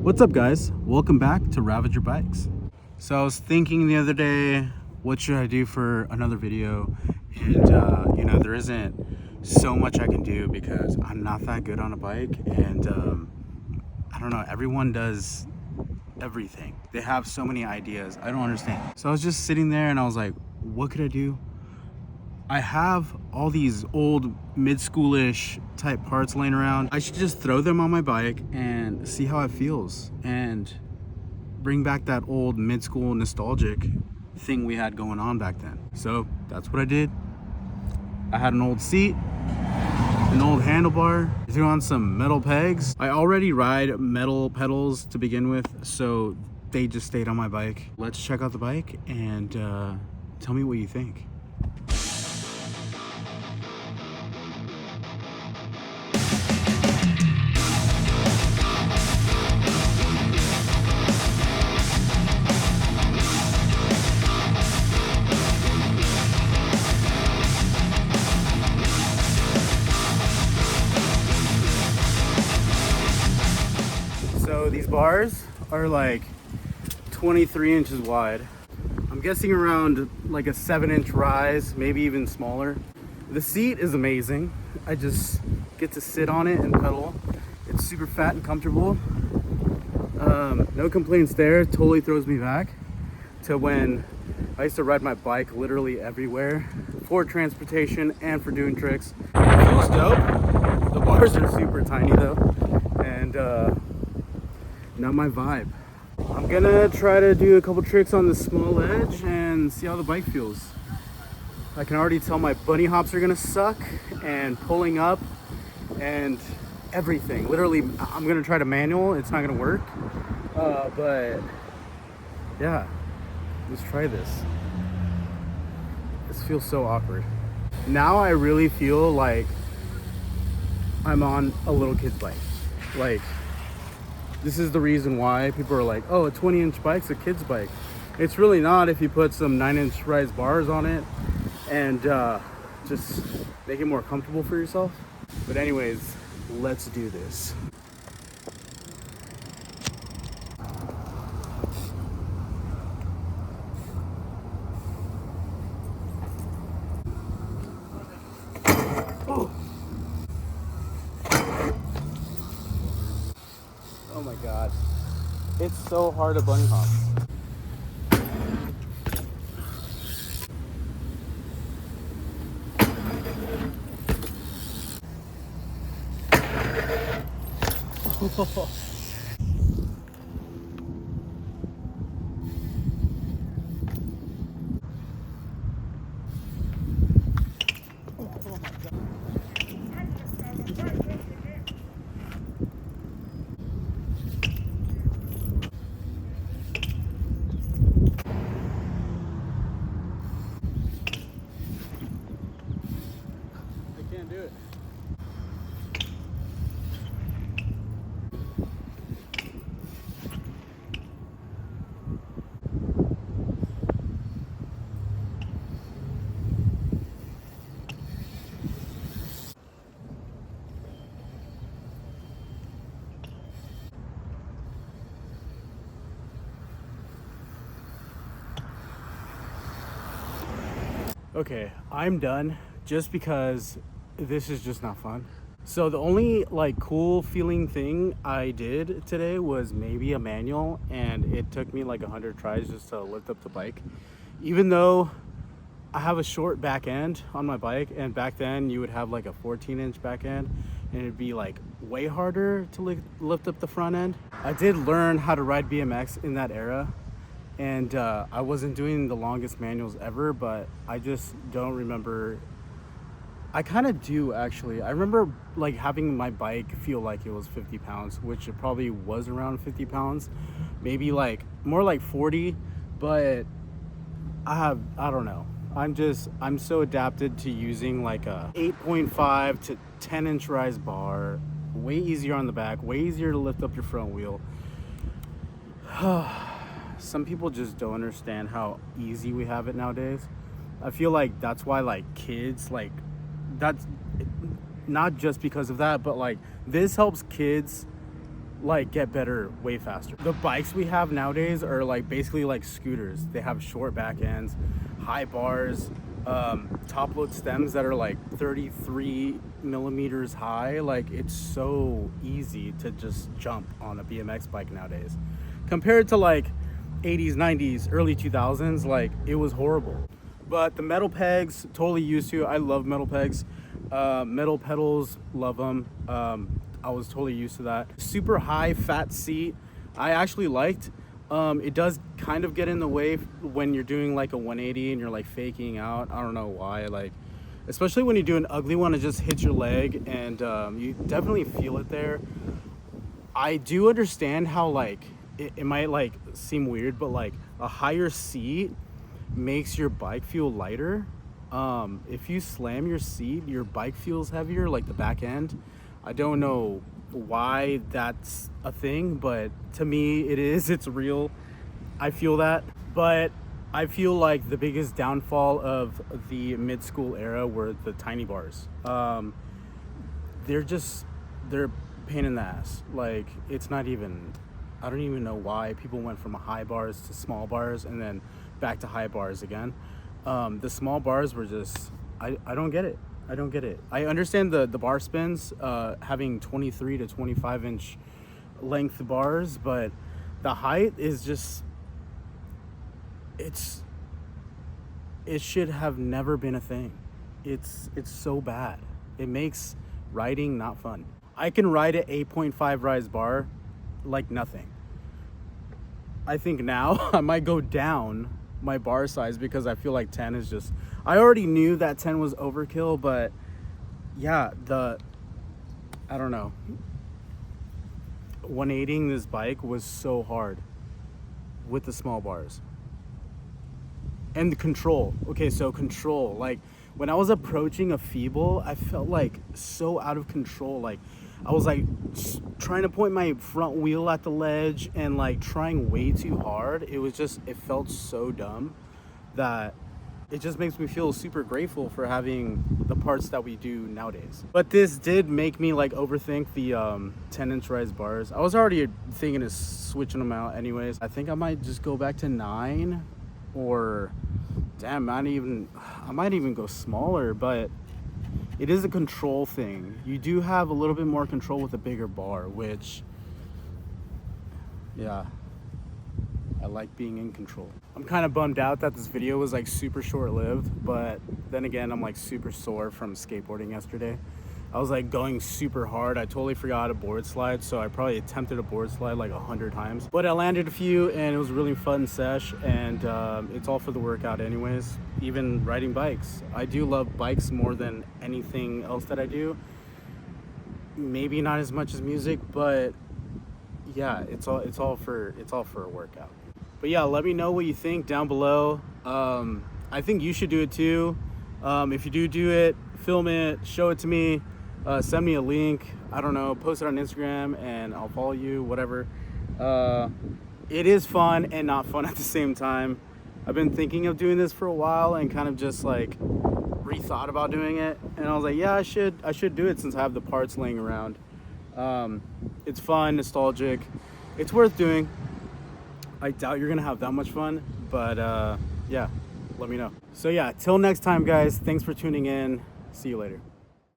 What's up, guys? Welcome back to Ravager Bikes. So I was thinking the other day, what should I do for another video? And there isn't so much I can do because I'm not that good on a bike, and I don't know, everyone does everything. They have so many ideas. I don't understand. So I was just sitting there and I was like, what could I do? I have all these old mid-schoolish type parts laying around. I should just throw them on my bike and see how it feels and bring back that old mid-school nostalgic thing we had going on back then. So that's what I did. I had an old seat, an old handlebar, threw on some metal pegs. I already ride metal pedals to begin with, so they just stayed on my bike. Let's check out the bike and tell me what you think. So these bars are like 23 inches wide. I'm guessing around like a 7-inch rise, maybe even smaller. The seat is amazing. I just get to sit on it and pedal. It's super fat and comfortable. No complaints there. Totally throws me back to when I used to ride my bike literally everywhere for transportation and for doing tricks. It feels dope. The bars are super tiny though, and not my vibe. I'm gonna try to do a couple tricks on the small edge and see how the bike feels. I can already tell my bunny hops are gonna suck, and pulling up and everything. Literally, I'm gonna try to manual. It's not gonna work, but yeah, let's try this. This feels so awkward. Now I really feel like I'm on a little kid's bike. Like, this is the reason why people are like, oh, a 20-inch bike's a kid's bike. It's really not if you put some 9-inch rise bars on it and just make it more comfortable for yourself. But anyways, let's do this. Oh. Oh my God. It's so hard to bunny hop. I can't do it. Okay, I'm done just because this is just not fun. So the only like cool feeling thing I did today was maybe a manual, and it took me like 100 tries just to lift up the bike. Even though I have a short back end on my bike, and back then you would have like a 14-inch back end, and it'd be like way harder to lift up the front end. I did learn how to ride BMX in that era, and I wasn't doing the longest manuals ever, but I just don't remember. I kind of do, actually. I remember like having my bike feel like it was 50 pounds, which it probably was around 50 pounds, maybe like more like 40, but I don't know. I'm so adapted to using like a 8.5 to 10-inch rise bar, way easier on the back, way easier to lift up your front wheel. Some people just don't understand how easy we have it nowadays. I feel like that's why like kids, like, that's not just because of that, but like this helps kids like get better way faster. The bikes we have nowadays are like basically like scooters. They have short back ends, high bars, top load stems that are like 33 millimeters high. Like it's so easy to just jump on a BMX bike nowadays compared to like 80s, 90s, early 2000s. Like it was horrible. But the metal pegs, totally used to. I love metal pegs. Metal pedals, love them. I was totally used to that. Super high fat seat, I actually liked. It does kind of get in the way when you're doing like a 180 and you're like faking out. I don't know why, like, especially when you do an ugly one, it just hits your leg and you definitely feel it there. I do understand how like, it might like seem weird, but like a higher seat makes your bike feel lighter. If you slam your seat, your bike feels heavier, like the back end. I don't know why that's a thing, but to me it is. It's real. I feel that. But I feel like the biggest downfall of the mid-school era were the tiny bars. They're pain in the ass. Like it's not even, I don't even know why people went from high bars to small bars and then back to high bars again. The small bars were just, I don't get it. I don't get it. I understand the bar spins, having 23 to 25 inch length bars, but the height is just, it should have never been a thing. It's so bad. It makes riding not fun. I can ride an 8.5 rise bar like nothing. I think now I might go down my bar size because I feel like 10 is just, I already knew that 10 was overkill, but yeah, I don't know, 180ing this bike was so hard with the small bars. And the control, okay, so control, like when I was approaching a feeble, I felt like so out of control. Like I was like trying to point my front wheel at the ledge and like trying way too hard. It was just, it felt so dumb that it just makes me feel super grateful for having the parts that we do nowadays. But this did make me like overthink the 10-inch rise bars. I was already thinking of switching them out anyways. I think I might just go back to 9, or damn, I might even go smaller, but it is a control thing. You do have a little bit more control with a bigger bar, which, yeah, I like being in control. I'm kind of bummed out that this video was like super short-lived, but then again, I'm like super sore from skateboarding yesterday. I was like going super hard. I totally forgot how to board slide, so I probably attempted a board slide like 100 times. But I landed a few and it was a really fun sesh, and it's all for the workout anyways. Even riding bikes. I do love bikes more than anything else that I do. Maybe not as much as music, but yeah, it's all for a workout. But yeah, let me know what you think down below. I think you should do it too. If you do it, film it, show it to me, send me a link, I don't know, post it on Instagram and I'll follow you, whatever. It is fun and not fun at the same time. I've been thinking of doing this for a while and kind of just like rethought about doing it, and I was like, yeah, I should do it since I have the parts laying around. It's fun, nostalgic, it's worth doing. I doubt you're gonna have that much fun, but yeah, let me know. So yeah, till next time guys, thanks for tuning in. See you later.